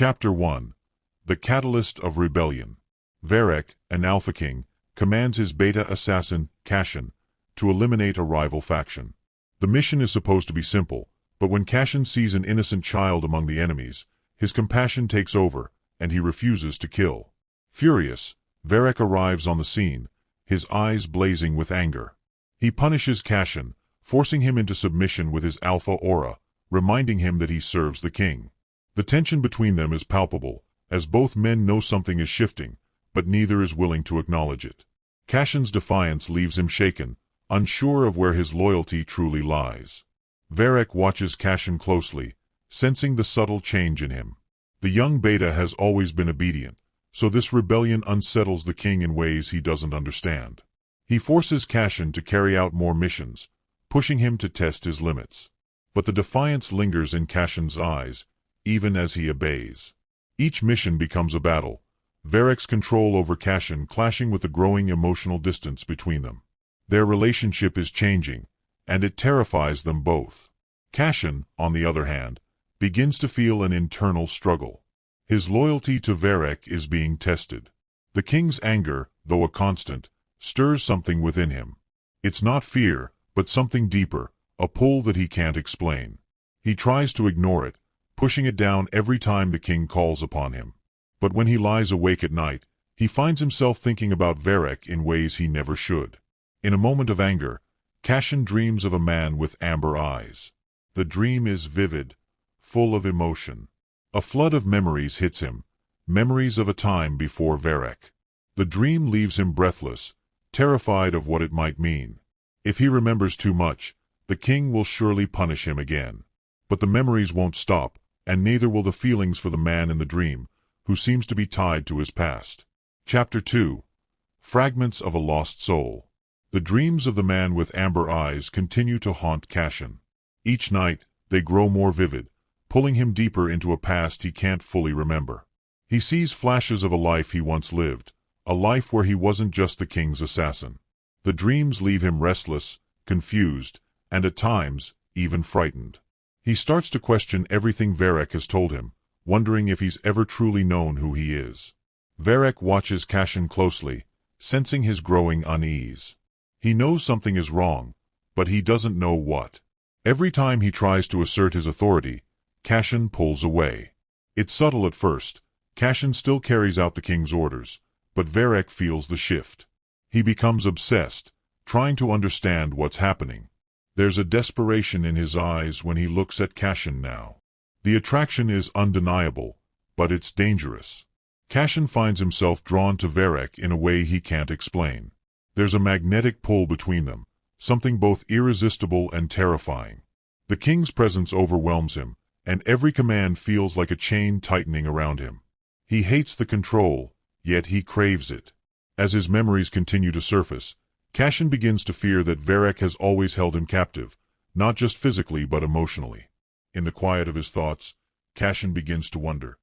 Chapter 1. The Catalyst of Rebellion. Varek, an Alpha King, commands his beta assassin, Cassian, to eliminate a rival faction. The mission is supposed to be simple, but when Cassian sees an innocent child among the enemies, his compassion takes over, and he refuses to kill. Furious, Varek arrives on the scene, his eyes blazing with anger. He punishes Cassian, forcing him into submission with his alpha aura, reminding him that he serves the king. The tension between them is palpable, as both men know something is shifting, but neither is willing to acknowledge it. Cassian's defiance leaves him shaken, unsure of where his loyalty truly lies. Varek watches Cassian closely, sensing the subtle change in him. The young beta has always been obedient, so this rebellion unsettles the king in ways he doesn't understand. He forces Cassian to carry out more missions, pushing him to test his limits. But the defiance lingers in Cassian's eyes, even as he obeys. Each mission becomes a battle, Varek's control over Cassian clashing with the growing emotional distance between them. Their relationship is changing, and it terrifies them both. Cassian, on the other hand, begins to feel an internal struggle. His loyalty to Varek is being tested. The king's anger, though a constant, stirs something within him. It's not fear, but something deeper, a pull that he can't explain. He tries to ignore it, pushing it down every time the king calls upon him. But when he lies awake at night, he finds himself thinking about Varek in ways he never should. In a moment of anger, Cassian dreams of a man with amber eyes. The dream is vivid, full of emotion. A flood of memories hits him, memories of a time before Varek. The dream leaves him breathless, terrified of what it might mean. If he remembers too much, the king will surely punish him again. But the memories won't stop, and neither will the feelings for the man in the dream, who seems to be tied to his past. Chapter 2. Fragments of a Lost Soul. The dreams of the man with amber eyes continue to haunt Cassian. Each night, they grow more vivid, pulling him deeper into a past he can't fully remember. He sees flashes of a life he once lived, a life where he wasn't just the king's assassin. The dreams leave him restless, confused, and at times, even frightened. He starts to question everything Varek has told him, wondering if he's ever truly known who he is. Varek watches Cassian closely, sensing his growing unease. He knows something is wrong, but he doesn't know what. Every time he tries to assert his authority, Cassian pulls away. It's subtle at first. Cassian still carries out the king's orders, but Varek feels the shift. He becomes obsessed, trying to understand what's happening. There's a desperation in his eyes when he looks at Cassian now. The attraction is undeniable, but it's dangerous. Cassian finds himself drawn to Varek in a way he can't explain. There's a magnetic pull between them, something both irresistible and terrifying. The king's presence overwhelms him, and every command feels like a chain tightening around him. He hates the control, yet he craves it. As his memories continue to surface, Cassian begins to fear that Varek has always held him captive, not just physically but emotionally. In the quiet of his thoughts, Cassian begins to wonder,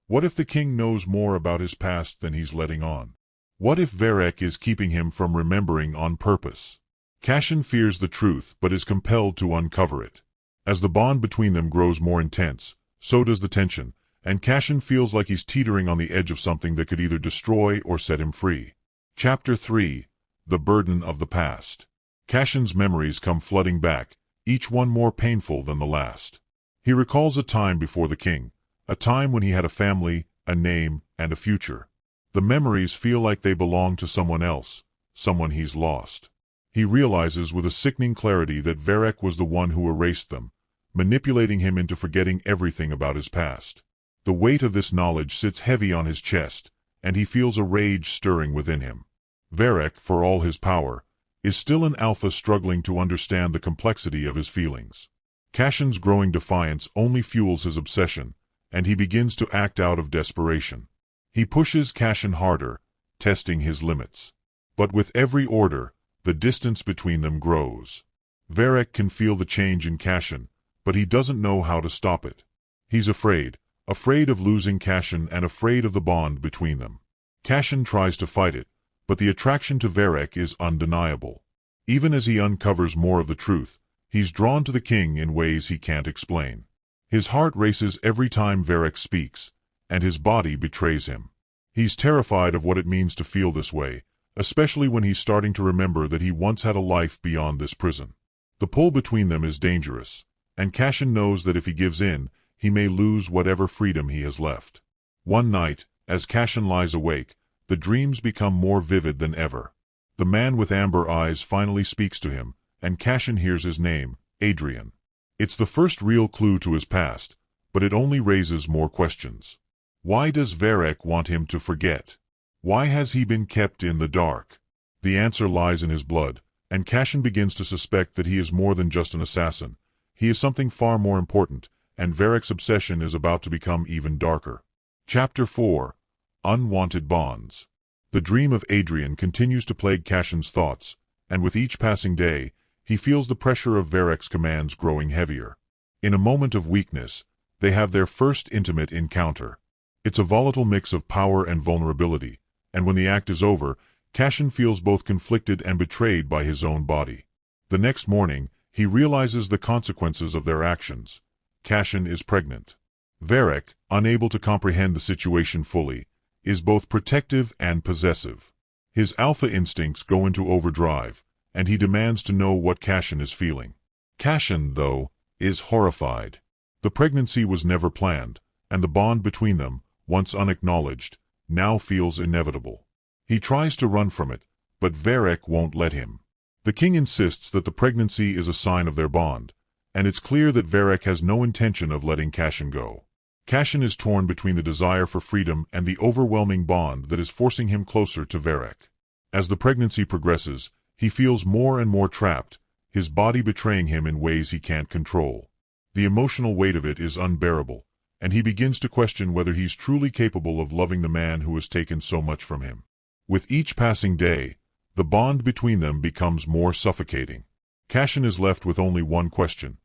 what if the king knows more about his past than he's letting on? What if Varek is keeping him from remembering on purpose? Cassian fears the truth but is compelled to uncover it. As the bond between them grows more intense, so does the tension, and Cassian feels like he's teetering on the edge of something that could either destroy or set him free. Chapter 3. The Burden of the Past. Cassian's memories come flooding back, each one more painful than the last. He recalls a time before the king, a time when he had a family, a name, and a future. The memories feel like they belong to someone else, someone he's lost. He realizes with a sickening clarity that Varek was the one who erased them, manipulating him into forgetting everything about his past. The weight of this knowledge sits heavy on his chest, and he feels a rage stirring within him. Varek, for all his power, is still an alpha struggling to understand the complexity of his feelings. Cassian's growing defiance only fuels his obsession, and he begins to act out of desperation. He pushes Cassian harder, testing his limits. But with every order, the distance between them grows. Varek can feel the change in Cassian, but he doesn't know how to stop it. He's afraid of losing Cassian and afraid of the bond between them. Cassian tries to fight it, but the attraction to Varek is undeniable. Even as he uncovers more of the truth, he's drawn to the king in ways he can't explain. His heart races every time Varek speaks, and his body betrays him. He's terrified of what it means to feel this way, especially when he's starting to remember that he once had a life beyond this prison. The pull between them is dangerous, and Cassian knows that if he gives in, he may lose whatever freedom he has left. One night, as Cassian lies awake, the dreams become more vivid than ever. The man with amber eyes finally speaks to him, and Cassian hears his name, Adrian. It's the first real clue to his past, but it only raises more questions. Why does Varek want him to forget? Why has he been kept in the dark? The answer lies in his blood, and Cassian begins to suspect that he is more than just an assassin. He is something far more important, and Varek's obsession is about to become even darker. Chapter 4. Unwanted Bonds. The dream of Adrian continues to plague Cassian's thoughts, and with each passing day, he feels the pressure of Varek's commands growing heavier. In a moment of weakness, they have their first intimate encounter. It's a volatile mix of power and vulnerability, and when the act is over, Cassian feels both conflicted and betrayed by his own body. The next morning, he realizes the consequences of their actions. Cassian is pregnant. Varek, unable to comprehend the situation fully, is both protective and possessive. His alpha instincts go into overdrive, and he demands to know what Cassian is feeling. Cassian, though, is horrified. The pregnancy was never planned, and the bond between them, once unacknowledged, now feels inevitable. He tries to run from it, but Varek won't let him. The king insists that the pregnancy is a sign of their bond, and it's clear that Varek has no intention of letting Cassian go. Cassian is torn between the desire for freedom and the overwhelming bond that is forcing him closer to Varek. As the pregnancy progresses, he feels more and more trapped, his body betraying him in ways he can't control. The emotional weight of it is unbearable, and he begins to question whether he's truly capable of loving the man who has taken so much from him. With each passing day, the bond between them becomes more suffocating. Cassian is left with only one question.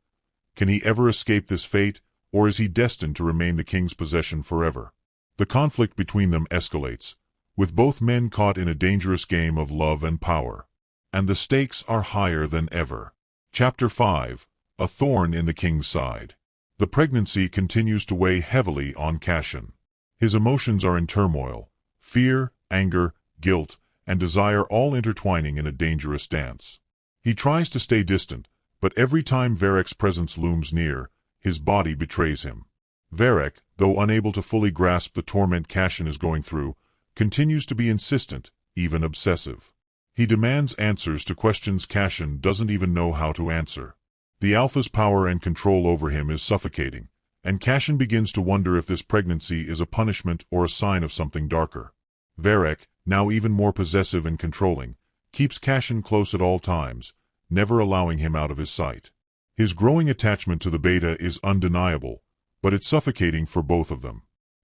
Can he ever escape this fate, or is he destined to remain the king's possession forever? The conflict between them escalates, with both men caught in a dangerous game of love and power. And the stakes are higher than ever. Chapter 5. A Thorn in the King's Side. The pregnancy continues to weigh heavily on Cassian. His emotions are in turmoil, fear, anger, guilt, and desire all intertwining in a dangerous dance. He tries to stay distant, but every time Varek's presence looms near, his body betrays him. Varek, though unable to fully grasp the torment Cassian is going through, continues to be insistent, even obsessive. He demands answers to questions Cassian doesn't even know how to answer. The Alpha's power and control over him is suffocating, and Cassian begins to wonder if this pregnancy is a punishment or a sign of something darker. Varek, now even more possessive and controlling, keeps Cassian close at all times, never allowing him out of his sight. His growing attachment to the beta is undeniable, but it's suffocating for both of them.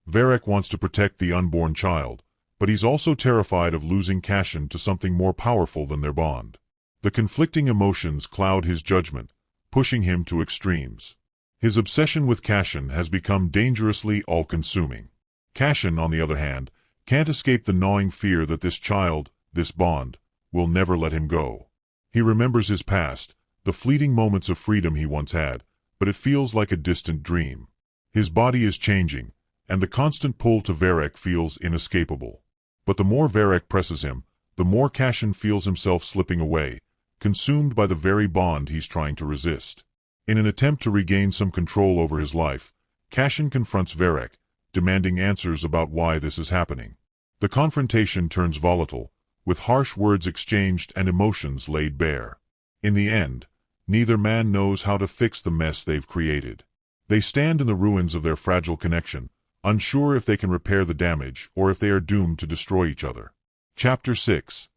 Varek wants to protect the unborn child, but he's also terrified of losing Cassian to something more powerful than their bond. The conflicting emotions cloud his judgment, pushing him to extremes. His obsession with Cassian has become dangerously all-consuming. Cassian, on the other hand, can't escape the gnawing fear that this child, this bond, will never let him go. He remembers his past, the fleeting moments of freedom he once had, but it feels like a distant dream. His body is changing, and the constant pull to Varek feels inescapable. But the more Varek presses him, the more Cassian feels himself slipping away, consumed by the very bond he's trying to resist. In an attempt to regain some control over his life, Cassian confronts Varek, demanding answers about why this is happening. The confrontation turns volatile, with harsh words exchanged and emotions laid bare. In the end, neither man knows how to fix the mess they've created. They stand in the ruins of their fragile connection, unsure if they can repair the damage or if they are doomed to destroy each other. Chapter 6.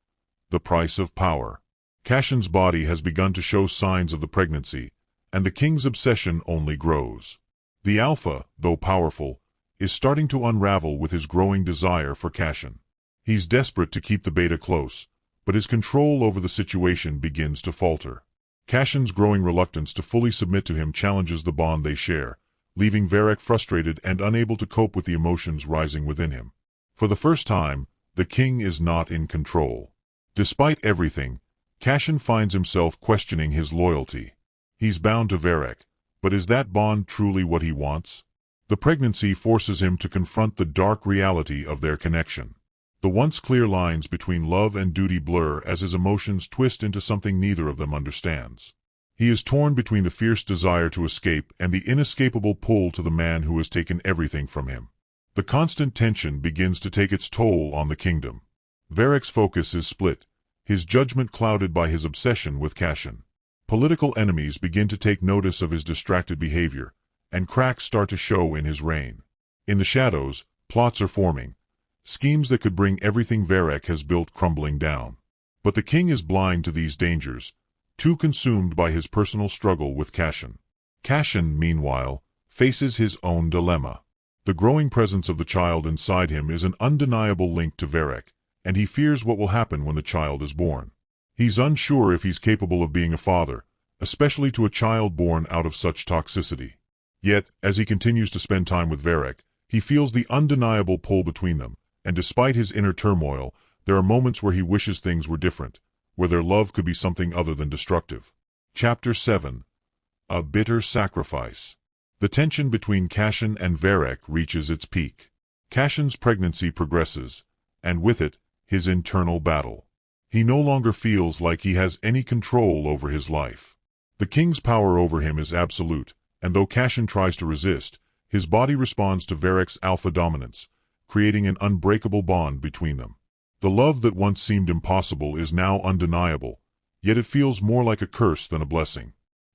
The Price of Power. Cassian's body has begun to show signs of the pregnancy, and the king's obsession only grows. The Alpha, though powerful, is starting to unravel with his growing desire for Cassian. He's desperate to keep the beta close, but his control over the situation begins to falter. Cassian's growing reluctance to fully submit to him challenges the bond they share, leaving Varek frustrated and unable to cope with the emotions rising within him. For the first time, the king is not in control. Despite everything, Cassian finds himself questioning his loyalty. He's bound to Varek, but is that bond truly what he wants? The pregnancy forces him to confront the dark reality of their connection. The once clear lines between love and duty blur as his emotions twist into something neither of them understands. He is torn between the fierce desire to escape and the inescapable pull to the man who has taken everything from him. The constant tension begins to take its toll on the kingdom. Varek's focus is split, his judgment clouded by his obsession with Cassian. Political enemies begin to take notice of his distracted behavior, and cracks start to show in his reign. In the shadows, plots are forming, schemes that could bring everything Varek has built crumbling down. But the king is blind to these dangers, too consumed by his personal struggle with Cassian. Cassian, meanwhile, faces his own dilemma. The growing presence of the child inside him is an undeniable link to Varek, and he fears what will happen when the child is born. He's unsure if he's capable of being a father, especially to a child born out of such toxicity. Yet, as he continues to spend time with Varek, he feels the undeniable pull between them, and despite his inner turmoil, there are moments where he wishes things were different, where their love could be something other than destructive. Chapter 7. A Bitter Sacrifice. The tension between Cassian and Varek reaches its peak. Cassian's pregnancy progresses, and with it, his internal battle. He no longer feels like he has any control over his life. The king's power over him is absolute, and though Cassian tries to resist, his body responds to Varek's alpha dominance, creating an unbreakable bond between them. The love that once seemed impossible is now undeniable, yet it feels more like a curse than a blessing.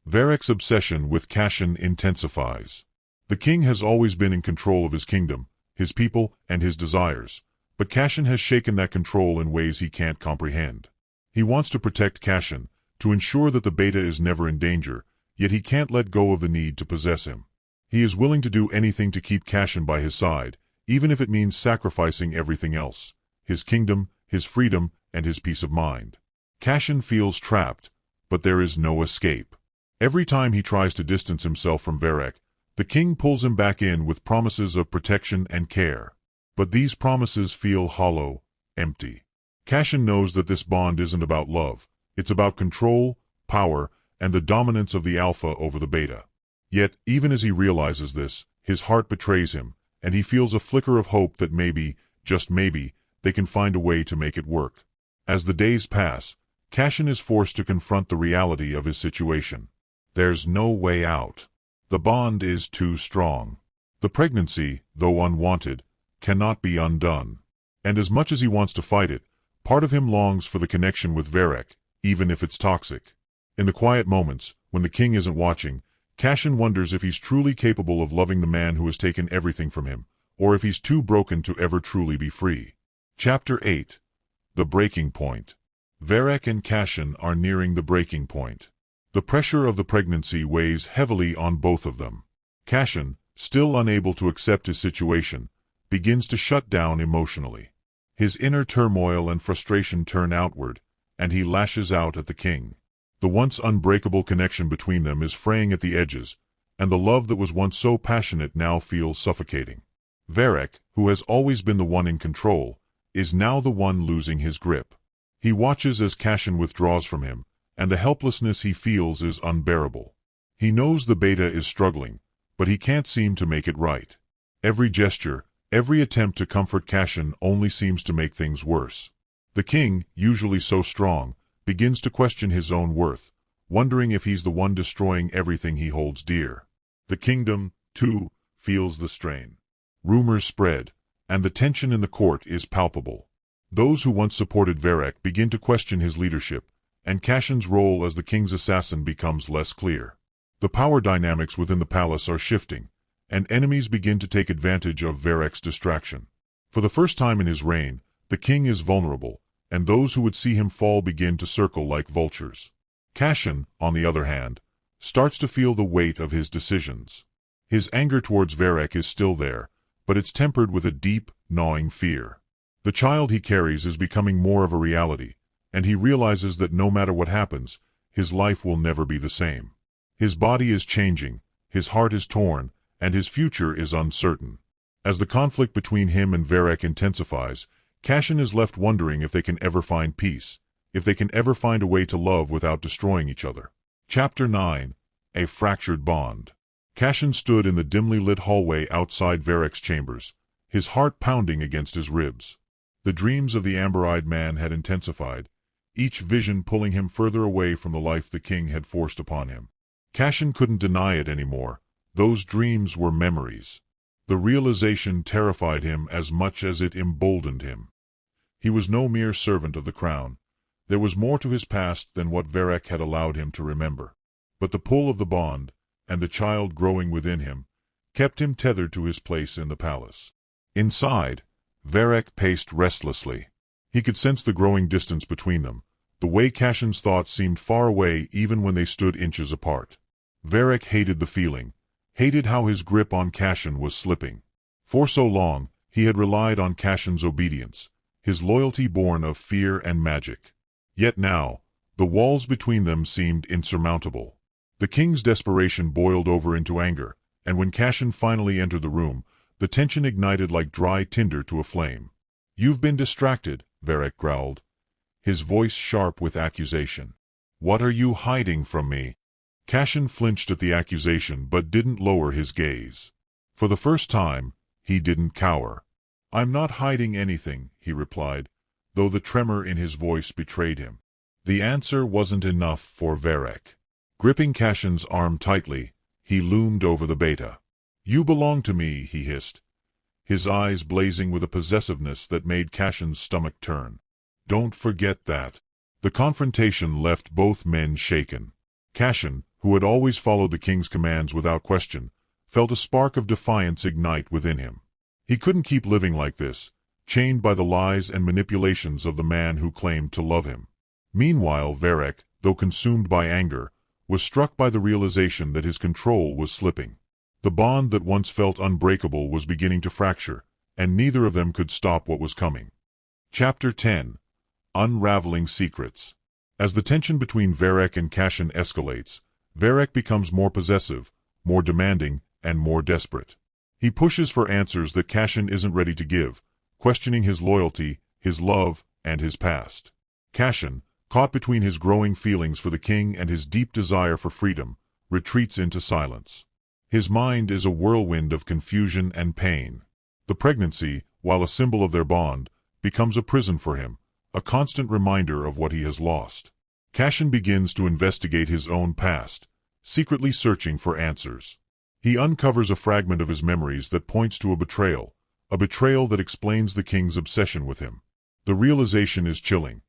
Varek's obsession with Cassian intensifies. The king has always been in control of his kingdom, his people, and his desires, but Cassian has shaken that control in ways he can't comprehend. He wants to protect Cassian, to ensure that the beta is never in danger, yet he can't let go of the need to possess him. He is willing to do anything to keep Cassian by his side, even if it means sacrificing everything else: his kingdom, his freedom, and his peace of mind. Cassian feels trapped, but there is no escape. Every time he tries to distance himself from Varek, the king pulls him back in with promises of protection and care. But these promises feel hollow, empty. Cassian knows that this bond isn't about love, it's about control, power, and the dominance of the alpha over the beta. Yet, even as he realizes this, his heart betrays him, and he feels a flicker of hope that maybe, just maybe, they can find a way to make it work. As the days pass, Cassian is forced to confront the reality of his situation. There's no way out. The bond is too strong. The pregnancy, though unwanted, cannot be undone. And as much as he wants to fight it, part of him longs for the connection with Varek, even if it's toxic. In the quiet moments, when the king isn't watching, Cassian wonders if he's truly capable of loving the man who has taken everything from him, or if he's too broken to ever truly be free. Chapter 8. The Breaking Point. Varek and Cassian are nearing the breaking point. The pressure of the pregnancy weighs heavily on both of them. Cassian, still unable to accept his situation, begins to shut down emotionally. His inner turmoil and frustration turn outward, and he lashes out at the king. The once unbreakable connection between them is fraying at the edges, and the love that was once so passionate now feels suffocating. Varek, who has always been the one in control, is now the one losing his grip. He watches as Cassian withdraws from him, and the helplessness he feels is unbearable. He knows the beta is struggling, but he can't seem to make it right. Every gesture, every attempt to comfort Cassian only seems to make things worse. The king, usually so strong, begins to question his own worth, wondering if he's the one destroying everything he holds dear. The kingdom, too, feels the strain. Rumors spread, and the tension in the court is palpable. Those who once supported Varek begin to question his leadership, and Cassian's role as the king's assassin becomes less clear. The power dynamics within the palace are shifting, and enemies begin to take advantage of Varek's distraction. For the first time in his reign, the king is vulnerable, and those who would see him fall begin to circle like vultures. Cassian, on the other hand, starts to feel the weight of his decisions. His anger towards Varek is still there, but it's tempered with a deep, gnawing fear. The child he carries is becoming more of a reality, and he realizes that no matter what happens, his life will never be the same. His body is changing, his heart is torn, and his future is uncertain. As the conflict between him and Varek intensifies, Cassian is left wondering if they can ever find peace, if they can ever find a way to love without destroying each other. Chapter 9. A Fractured Bond. Cassian stood in the dimly lit hallway outside Varek's chambers, his heart pounding against his ribs. The dreams of the amber-eyed man had intensified, each vision pulling him further away from the life the king had forced upon him. Cassian couldn't deny it anymore. Those dreams were memories. The realization terrified him as much as it emboldened him. He was no mere servant of the crown. There was more to his past than what Varek had allowed him to remember. But the pull of the bond, and the child growing within him, kept him tethered to his place in the palace. Inside, Varek paced restlessly. He could sense the growing distance between them, the way Cassian's thoughts seemed far away even when they stood inches apart. Varek hated the feeling, hated how his grip on Cassian was slipping. For so long, he had relied on Cassian's obedience, his loyalty born of fear and magic. Yet now, the walls between them seemed insurmountable. The king's desperation boiled over into anger, and when Cassian finally entered the room, the tension ignited like dry tinder to a flame. "You've been distracted," Varek growled, his voice sharp with accusation. "What are you hiding from me?" Cassian flinched at the accusation but didn't lower his gaze. For the first time, he didn't cower. "I'm not hiding anything," he replied, though the tremor in his voice betrayed him. The answer wasn't enough for Varek. Gripping Cassian's arm tightly, he loomed over the beta. "You belong to me," he hissed, his eyes blazing with a possessiveness that made Cassian's stomach turn. "Don't forget that." The confrontation left both men shaken. Cassian, who had always followed the king's commands without question, felt a spark of defiance ignite within him. He couldn't keep living like this, chained by the lies and manipulations of the man who claimed to love him. Meanwhile, Varek, though consumed by anger, was struck by the realization that his control was slipping. The bond that once felt unbreakable was beginning to fracture, and neither of them could stop what was coming. Chapter 10. Unraveling Secrets. As the tension between Varek and Cassian escalates, Varek becomes more possessive, more demanding, and more desperate. He pushes for answers that Cassian isn't ready to give, questioning his loyalty, his love, and his past. Cassian, caught between his growing feelings for the king and his deep desire for freedom, retreats into silence. His mind is a whirlwind of confusion and pain. The pregnancy, while a symbol of their bond, becomes a prison for him, a constant reminder of what he has lost. Cassian begins to investigate his own past, secretly searching for answers. He uncovers a fragment of his memories that points to a betrayal that explains the king's obsession with him. The realization is chilling.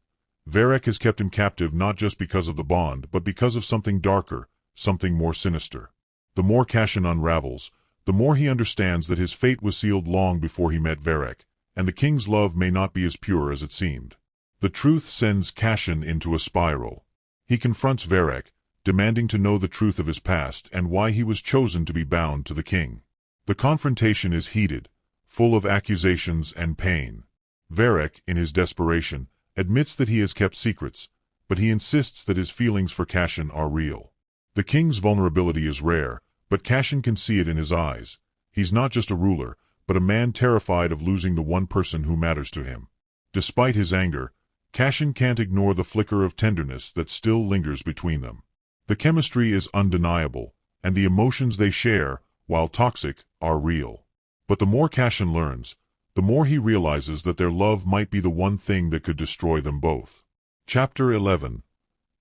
Varek has kept him captive not just because of the bond, but because of something darker, something more sinister. The more Cassian unravels, the more he understands that his fate was sealed long before he met Varek, and the king's love may not be as pure as it seemed. The truth sends Cassian into a spiral. He confronts Varek, demanding to know the truth of his past and why he was chosen to be bound to the king. The confrontation is heated, full of accusations and pain. Varek, in his desperation, admits that he has kept secrets, but he insists that his feelings for Cassian are real. The king's vulnerability is rare, but Cassian can see it in his eyes. He's not just a ruler, but a man terrified of losing the one person who matters to him. Despite his anger, Cassian can't ignore the flicker of tenderness that still lingers between them. The chemistry is undeniable, and the emotions they share, while toxic, are real. But the more Cassian learns, the more he realizes that their love might be the one thing that could destroy them both. Chapter 11.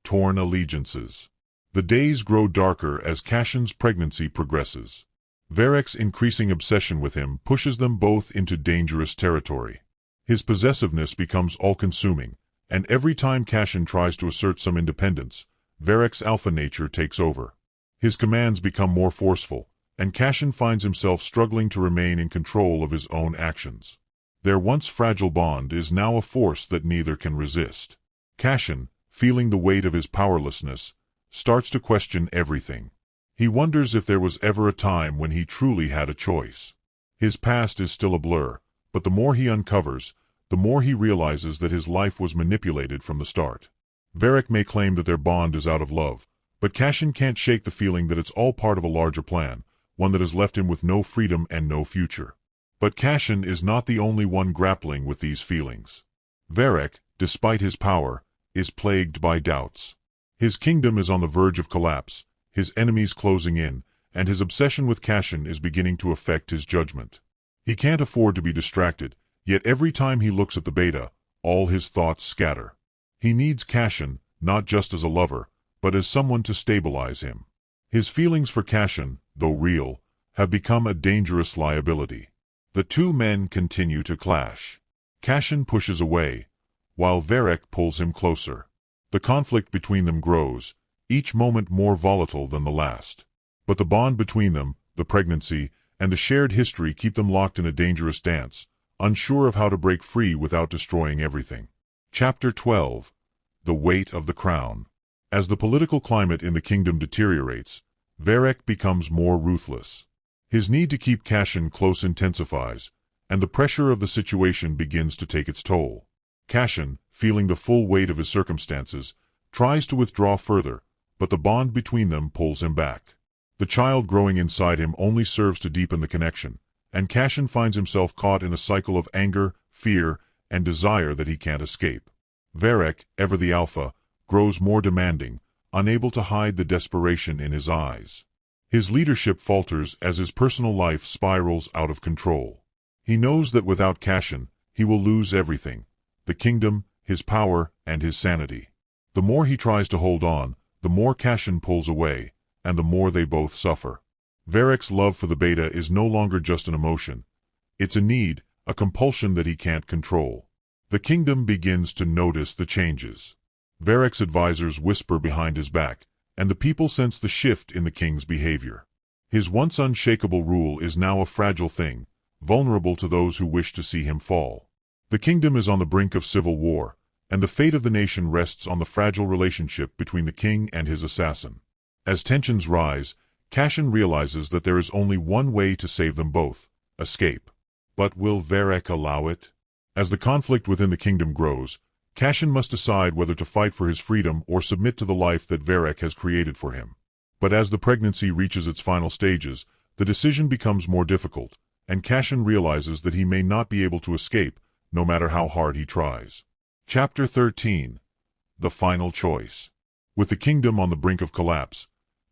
Torn Allegiances. The days grow darker as Cassian's pregnancy progresses. Varek's increasing obsession with him pushes them both into dangerous territory. His possessiveness becomes all-consuming, and every time Cassian tries to assert some independence, Varek's alpha nature takes over. His commands become more forceful, and Cassian finds himself struggling to remain in control of his own actions. Their once fragile bond is now a force that neither can resist. Cassian, feeling the weight of his powerlessness, starts to question everything. He wonders if there was ever a time when he truly had a choice. His past is still a blur, but the more he uncovers, the more he realizes that his life was manipulated from the start. Varek may claim that their bond is out of love, but Cassian can't shake the feeling that it's all part of a larger plan, one that has left him with no freedom and no future. But Cassian is not the only one grappling with these feelings. Varek, despite his power, is plagued by doubts. His kingdom is on the verge of collapse, his enemies closing in, and his obsession with Cassian is beginning to affect his judgment. He can't afford to be distracted, yet every time he looks at the beta, all his thoughts scatter. He needs Cassian, not just as a lover, but as someone to stabilize him. His feelings for Cassian, though real, have become a dangerous liability. The two men continue to clash. Cassian pushes away, while Varek pulls him closer. The conflict between them grows, each moment more volatile than the last. But the bond between them, the pregnancy, and the shared history keep them locked in a dangerous dance, unsure of how to break free without destroying everything. Chapter 12. The Weight of the Crown. As the political climate in the kingdom deteriorates, Varek becomes more ruthless. His need to keep Cassian close intensifies, and the pressure of the situation begins to take its toll. Cassian, feeling the full weight of his circumstances, tries to withdraw further, but the bond between them pulls him back. The child growing inside him only serves to deepen the connection, and Cassian finds himself caught in a cycle of anger, fear, and desire that he can't escape. Varek, ever the alpha, grows more demanding, unable to hide the desperation in his eyes. His leadership falters as his personal life spirals out of control. He knows that without Cassian, he will lose everything: the kingdom, his power, and his sanity. The more he tries to hold on, the more Cassian pulls away, and the more they both suffer. Varek's love for the beta is no longer just an emotion. It's a need, a compulsion that he can't control. The kingdom begins to notice the changes. Varek's advisors whisper behind his back, and the people sense the shift in the king's behavior. His once unshakable rule is now a fragile thing, vulnerable to those who wish to see him fall. The kingdom is on the brink of civil war, and the fate of the nation rests on the fragile relationship between the king and his assassin. As tensions rise, Cassian realizes that there is only one way to save them both: escape. But will Varek allow it? As the conflict within the kingdom grows, Cassian must decide whether to fight for his freedom or submit to the life that Varek has created for him. But as the pregnancy reaches its final stages, the decision becomes more difficult, and Cassian realizes that he may not be able to escape, no matter how hard he tries. Chapter 13. The Final Choice. With the kingdom on the brink of collapse,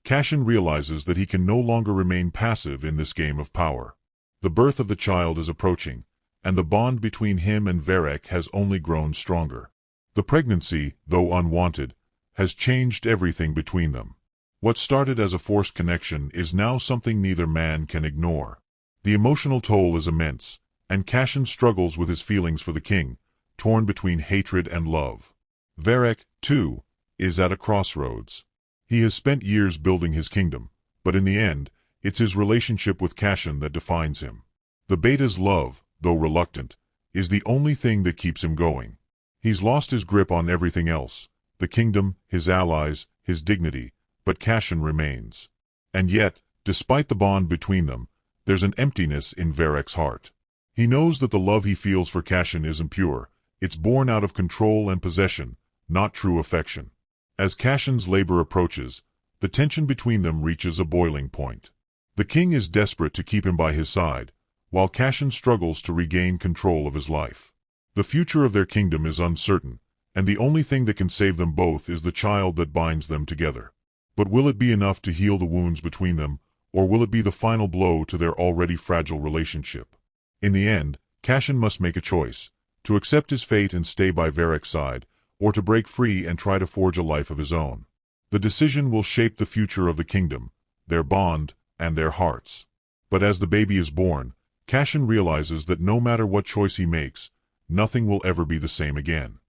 Cassian realizes that he can no longer remain passive in this game of power. The birth of the child is approaching, and the bond between him and Varek has only grown stronger. The pregnancy, though unwanted, has changed everything between them. What started as a forced connection is now something neither man can ignore. The emotional toll is immense, and Cassian struggles with his feelings for the king, torn between hatred and love. Varek, too, is at a crossroads. He has spent years building his kingdom, but in the end, it's his relationship with Cassian that defines him. The beta's love, though reluctant, is the only thing that keeps him going. He's lost his grip on everything else: the kingdom, his allies, his dignity, but Cassian remains. And yet, despite the bond between them, there's an emptiness in Varek's heart. He knows that the love he feels for Cassian isn't pure. It's born out of control and possession, not true affection. As Cassian's labor approaches, the tension between them reaches a boiling point. The king is desperate to keep him by his side, while Cassian struggles to regain control of his life. The future of their kingdom is uncertain, and the only thing that can save them both is the child that binds them together. But will it be enough to heal the wounds between them, or will it be the final blow to their already fragile relationship? In the end, Cassian must make a choice: to accept his fate and stay by Varek's side, or to break free and try to forge a life of his own. The decision will shape the future of the kingdom, their bond, and their hearts. But as the baby is born, Cassian realizes that no matter what choice he makes, nothing will ever be the same again.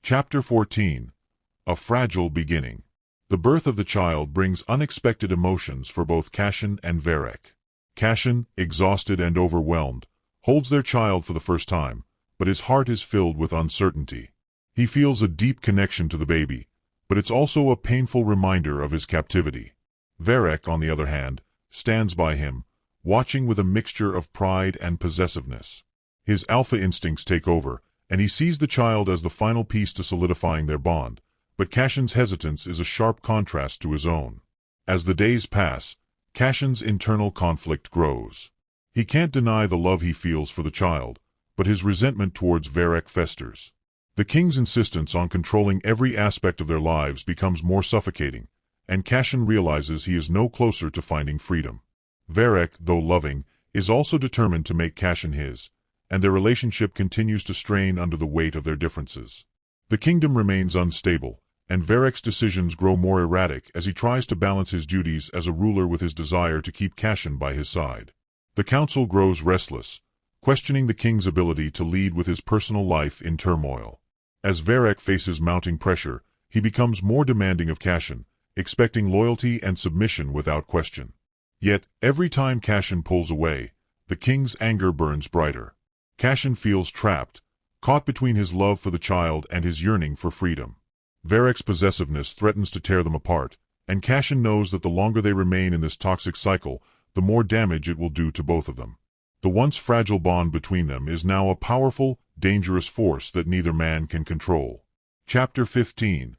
Chapter 14. A Fragile Beginning. The birth of the child brings unexpected emotions for both Cassian and Varek. Cassian, exhausted and overwhelmed, holds their child for the first time, but his heart is filled with uncertainty. He feels a deep connection to the baby, but it's also a painful reminder of his captivity. Varek, on the other hand, stands by him, watching with a mixture of pride and possessiveness. His alpha instincts take over, and he sees the child as the final piece to solidifying their bond, but Cassian's hesitance is a sharp contrast to his own. As the days pass, Cassian's internal conflict grows. He can't deny the love he feels for the child, but his resentment towards Varek festers. The king's insistence on controlling every aspect of their lives becomes more suffocating, and Cassian realizes he is no closer to finding freedom. Varek, though loving, is also determined to make Cassian his, and their relationship continues to strain under the weight of their differences. The kingdom remains unstable, and Varek's decisions grow more erratic as he tries to balance his duties as a ruler with his desire to keep Cassian by his side. The council grows restless, questioning the king's ability to lead with his personal life in turmoil. As Varek faces mounting pressure, he becomes more demanding of Cassian, expecting loyalty and submission without question. Yet, every time Cassian pulls away, the king's anger burns brighter. Cassian feels trapped, caught between his love for the child and his yearning for freedom. Varek's possessiveness threatens to tear them apart, and Cassian knows that the longer they remain in this toxic cycle, the more damage it will do to both of them. The once fragile bond between them is now a powerful, dangerous force that neither man can control. Chapter 15.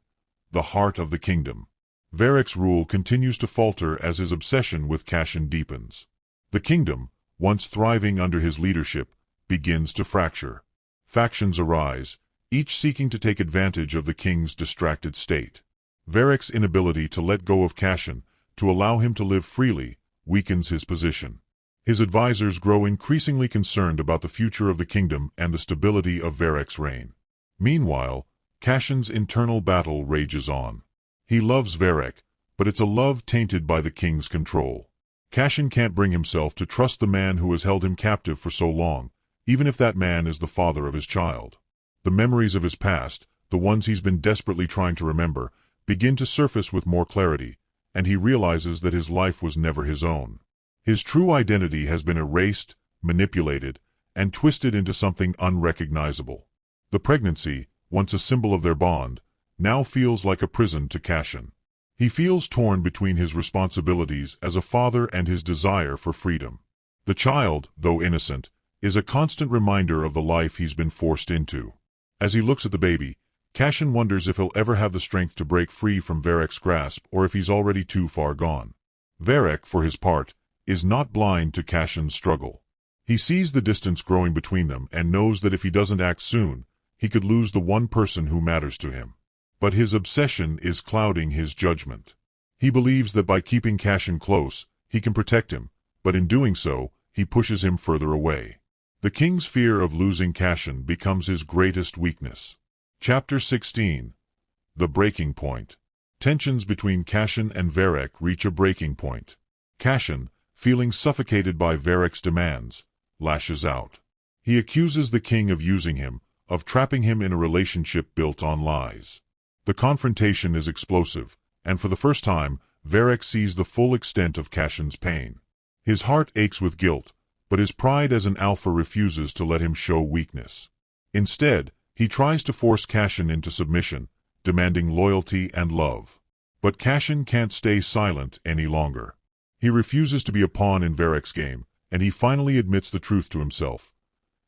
The Heart of the Kingdom. Varek's rule continues to falter as his obsession with Cassian deepens. The kingdom, once thriving under his leadership, begins to fracture. Factions arise, each seeking to take advantage of the king's distracted state. Varek's inability to let go of Cassian, to allow him to live freely, weakens his position. His advisors grow increasingly concerned about the future of the kingdom and the stability of Varek's reign. Meanwhile, Cassian's internal battle rages on. He loves Varek, but it's a love tainted by the king's control. Cassian can't bring himself to trust the man who has held him captive for so long, even if that man is the father of his child. The memories of his past, the ones he's been desperately trying to remember, begin to surface with more clarity, and he realizes that his life was never his own. His true identity has been erased, manipulated, and twisted into something unrecognizable. The pregnancy, once a symbol of their bond, now feels like a prison to Cassian. He feels torn between his responsibilities as a father and his desire for freedom. The child, though innocent, is a constant reminder of the life he's been forced into. As he looks at the baby, Cassian wonders if he'll ever have the strength to break free from Varek's grasp or if he's already too far gone. Varek, for his part, is not blind to Cassian's struggle. He sees the distance growing between them and knows that if he doesn't act soon, he could lose the one person who matters to him. But his obsession is clouding his judgment. He believes that by keeping Cassian close, he can protect him, but in doing so, he pushes him further away. The king's fear of losing Cassian becomes his greatest weakness. Chapter 16. The Breaking Point. Tensions between Cassian and Varek reach a breaking point. Cassian, feeling suffocated by Varek's demands, lashes out. He accuses the king of using him, of trapping him in a relationship built on lies. The confrontation is explosive, and for the first time, Varek sees the full extent of Cassian's pain. His heart aches with guilt, but his pride as an alpha refuses to let him show weakness. Instead, he tries to force Cassian into submission, demanding loyalty and love. But Cassian can't stay silent any longer. He refuses to be a pawn in Varek's game, and he finally admits the truth to himself.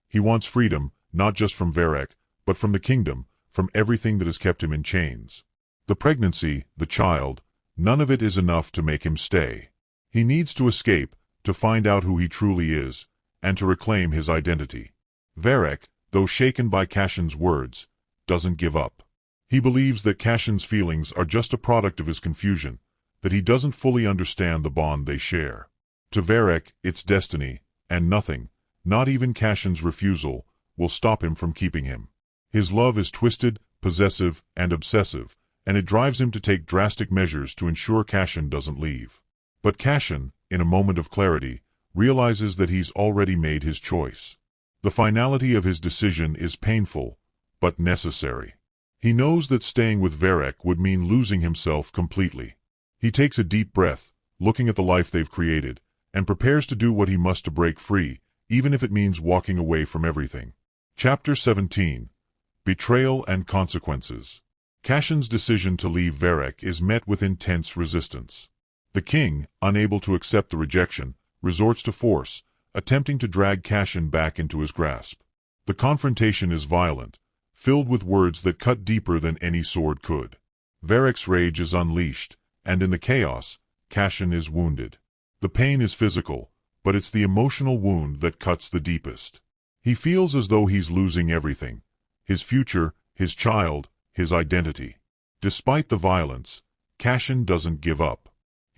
He wants freedom, not just from Varek, but from the kingdom, from everything that has kept him in chains. The pregnancy, the child, none of it is enough to make him stay. He needs to escape, to find out who he truly is, and to reclaim his identity. Varek, though shaken by Cassian's words, doesn't give up. He believes that Cassian's feelings are just a product of his confusion, that he doesn't fully understand the bond they share. To Varek, it's destiny, and nothing, not even Cassian's refusal, will stop him from keeping him. His love is twisted, possessive, and obsessive, and it drives him to take drastic measures to ensure Cassian doesn't leave. But Cassian, in a moment of clarity, realizes that he's already made his choice. The finality of his decision is painful, but necessary. He knows that staying with Varek would mean losing himself completely. He takes a deep breath, looking at the life they've created, and prepares to do what he must to break free, even if it means walking away from everything. Chapter 17. Betrayal and Consequences. Cassian's decision to leave Varek is met with intense resistance. The king, unable to accept the rejection, resorts to force, attempting to drag Cassian back into his grasp. The confrontation is violent, filled with words that cut deeper than any sword could. Varek's rage is unleashed, and in the chaos, Cassian is wounded. The pain is physical, but it's the emotional wound that cuts the deepest. He feels as though he's losing everything: his future, his child, his identity. Despite the violence, Cassian doesn't give up.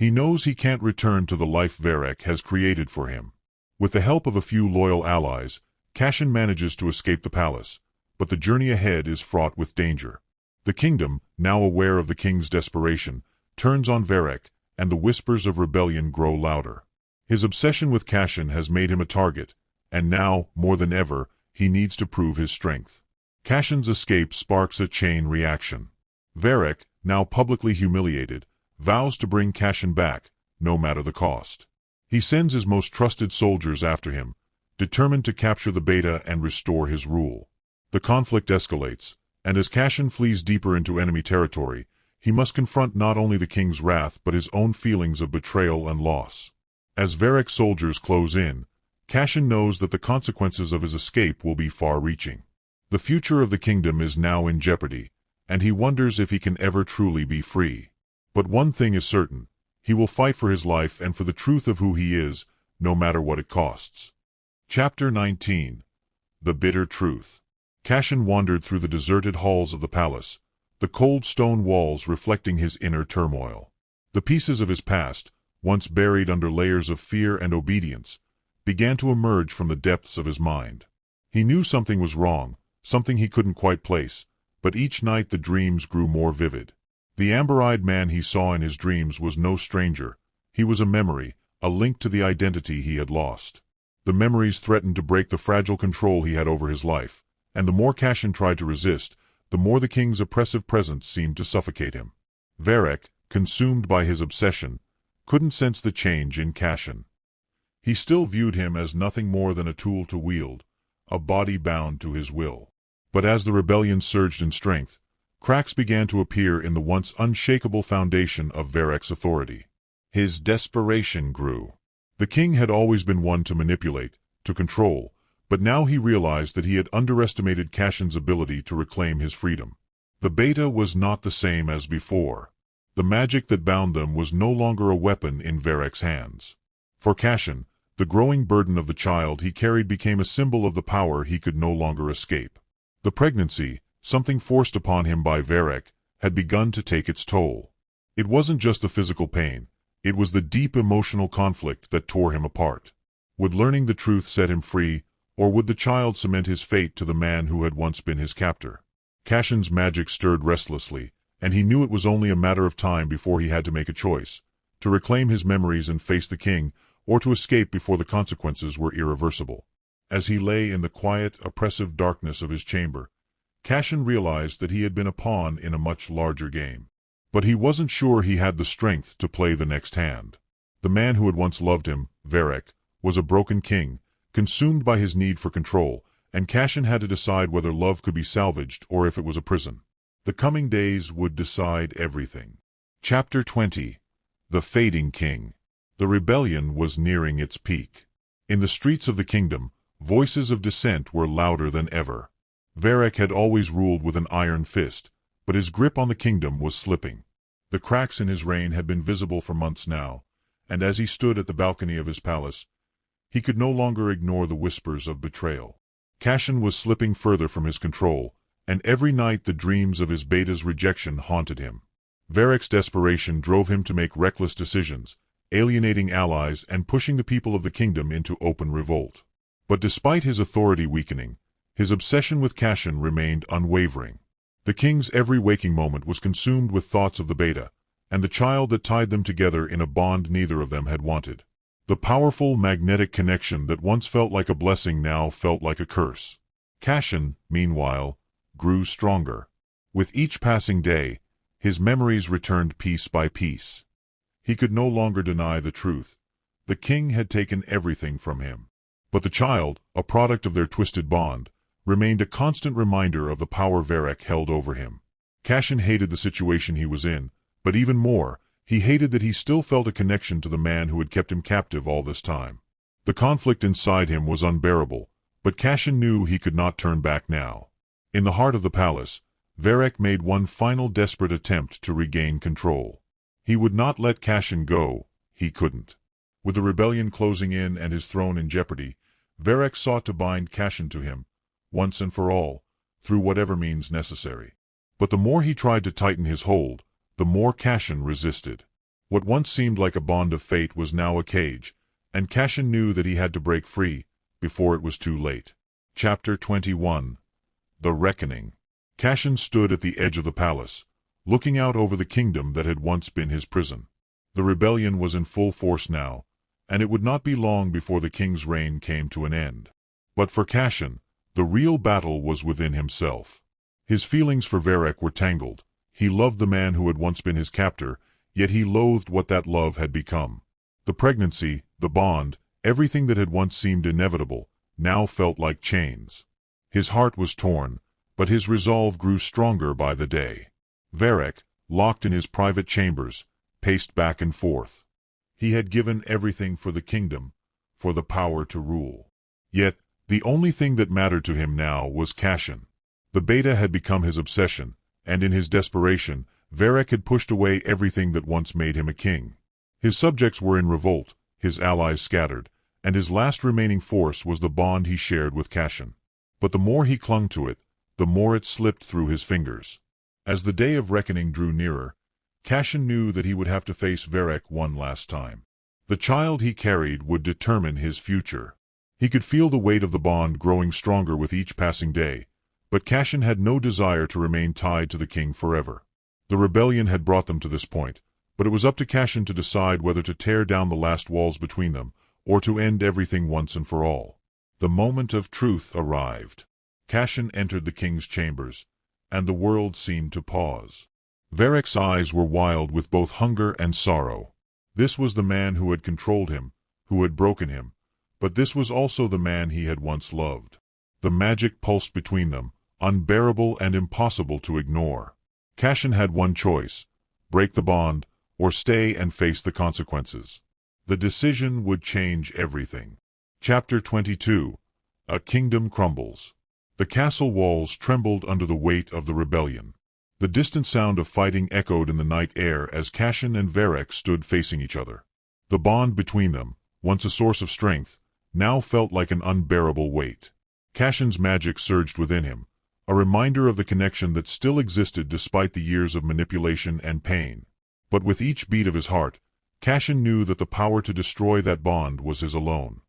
He knows he can't return to the life Varek has created for him. With the help of a few loyal allies, Cassian manages to escape the palace, but the journey ahead is fraught with danger. The kingdom, now aware of the king's desperation, turns on Varek, and the whispers of rebellion grow louder. His obsession with Cassian has made him a target, and now, more than ever, he needs to prove his strength. Cassian's escape sparks a chain reaction. Varek, now publicly humiliated, vows to bring Cassian back, no matter the cost. He sends his most trusted soldiers after him, determined to capture the beta and restore his rule. The conflict escalates, and as Cassian flees deeper into enemy territory, he must confront not only the king's wrath but his own feelings of betrayal and loss. As Varek's soldiers close in, Cassian knows that the consequences of his escape will be far-reaching. The future of the kingdom is now in jeopardy, and he wonders if he can ever truly be free. But one thing is certain: he will fight for his life and for the truth of who he is, no matter what it costs. Chapter 19. The Bitter Truth. Cassian wandered through the deserted halls of the palace, the cold stone walls reflecting his inner turmoil. The pieces of his past, once buried under layers of fear and obedience, began to emerge from the depths of his mind. He knew something was wrong, something he couldn't quite place, but each night the dreams grew more vivid. The amber-eyed man he saw in his dreams was no stranger. He was a memory, a link to the identity he had lost. The memories threatened to break the fragile control he had over his life, and the more Cassian tried to resist, the more the king's oppressive presence seemed to suffocate him. Varek, consumed by his obsession, couldn't sense the change in Cassian. He still viewed him as nothing more than a tool to wield, a body bound to his will. But as the rebellion surged in strength, cracks began to appear in the once unshakable foundation of Varek's authority. His desperation grew. The king had always been one to manipulate, to control, but now he realized that he had underestimated Cassian's ability to reclaim his freedom. The beta was not the same as before. The magic that bound them was no longer a weapon in Varek's hands. For Cassian, the growing burden of the child he carried became a symbol of the power he could no longer escape. The pregnancy, something forced upon him by Varek, had begun to take its toll. It wasn't just the physical pain, it was the deep emotional conflict that tore him apart. Would learning the truth set him free, or would the child cement his fate to the man who had once been his captor? Cassian's magic stirred restlessly, and he knew it was only a matter of time before he had to make a choice: to reclaim his memories and face the king, or to escape before the consequences were irreversible. As he lay in the quiet, oppressive darkness of his chamber, Cassian realized that he had been a pawn in a much larger game. But he wasn't sure he had the strength to play the next hand. The man who had once loved him, Varek, was a broken king, consumed by his need for control, and Cassian had to decide whether love could be salvaged or if it was a prison. The coming days would decide everything. Chapter 20. The Fading King. The rebellion was nearing its peak. In the streets of the kingdom, voices of dissent were louder than ever. Varek had always ruled with an iron fist, but his grip on the kingdom was slipping. The cracks in his reign had been visible for months now, and as he stood at the balcony of his palace, he could no longer ignore the whispers of betrayal. Cassian was slipping further from his control, and every night the dreams of his beta's rejection haunted him. Varek's desperation drove him to make reckless decisions, alienating allies and pushing the people of the kingdom into open revolt. But despite his authority weakening, his obsession with Cassian remained unwavering. The king's every waking moment was consumed with thoughts of the beta, and the child that tied them together in a bond neither of them had wanted. The powerful, magnetic connection that once felt like a blessing now felt like a curse. Cassian, meanwhile, grew stronger. With each passing day, his memories returned piece by piece. He could no longer deny the truth. The king had taken everything from him. But the child, a product of their twisted bond, remained a constant reminder of the power Varek held over him. Cassian hated the situation he was in, but even more, he hated that he still felt a connection to the man who had kept him captive all this time. The conflict inside him was unbearable, but Cassian knew he could not turn back now. In the heart of the palace, Varek made one final desperate attempt to regain control. He would not let Cassian go. He couldn't. With the rebellion closing in and his throne in jeopardy, Varek sought to bind Cassian to him, once and for all, through whatever means necessary. But the more he tried to tighten his hold, the more Cassian resisted. What once seemed like a bond of fate was now a cage, and Cassian knew that he had to break free before it was too late. Chapter 21. The Reckoning. Cassian stood at the edge of the palace, looking out over the kingdom that had once been his prison. The rebellion was in full force now, and it would not be long before the king's reign came to an end. But for Cassian, the real battle was within himself. His feelings for Varek were tangled. He loved the man who had once been his captor, yet he loathed what that love had become. The pregnancy, the bond, everything that had once seemed inevitable, now felt like chains. His heart was torn, but his resolve grew stronger by the day. Varek, locked in his private chambers, paced back and forth. He had given everything for the kingdom, for the power to rule. Yet, the only thing that mattered to him now was Cassian. The beta had become his obsession, and in his desperation, Varek had pushed away everything that once made him a king. His subjects were in revolt, his allies scattered, and his last remaining force was the bond he shared with Cassian. But the more he clung to it, the more it slipped through his fingers. As the day of reckoning drew nearer, Cassian knew that he would have to face Varek one last time. The child he carried would determine his future. He could feel the weight of the bond growing stronger with each passing day, but Cassian had no desire to remain tied to the king forever. The rebellion had brought them to this point, but it was up to Cassian to decide whether to tear down the last walls between them, or to end everything once and for all. The moment of truth arrived. Cassian entered the king's chambers, and the world seemed to pause. Varek's eyes were wild with both hunger and sorrow. This was the man who had controlled him, who had broken him, but this was also the man he had once loved. The magic pulsed between them, unbearable and impossible to ignore. Cassian had one choice: break the bond, or stay and face the consequences. The decision would change everything. Chapter 22. A Kingdom Crumbles. The castle walls trembled under the weight of the rebellion. The distant sound of fighting echoed in the night air as Cassian and Varek stood facing each other. The bond between them, once a source of strength, now felt like an unbearable weight. Cassian's magic surged within him, a reminder of the connection that still existed despite the years of manipulation and pain. But with each beat of his heart, Cassian knew that the power to destroy that bond was his alone.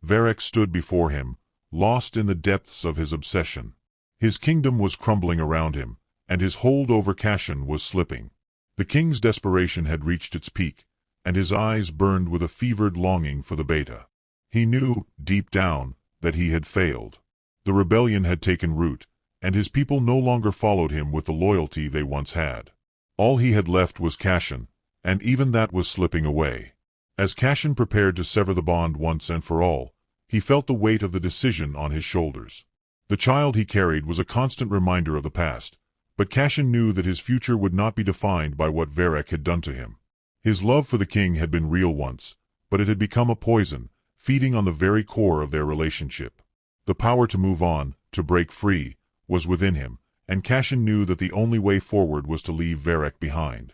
Varek stood before him, lost in the depths of his obsession. His kingdom was crumbling around him, and his hold over Cassian was slipping. The king's desperation had reached its peak, and his eyes burned with a fevered longing for the beta. He knew, deep down, that he had failed. The rebellion had taken root, and his people no longer followed him with the loyalty they once had. All he had left was Cassian, and even that was slipping away. As Cassian prepared to sever the bond once and for all, he felt the weight of the decision on his shoulders. The child he carried was a constant reminder of the past, but Cassian knew that his future would not be defined by what Varek had done to him. His love for the king had been real once, but it had become a poison, feeding on the very core of their relationship. The power to move on, to break free, was within him, and Cassian knew that the only way forward was to leave Varek behind.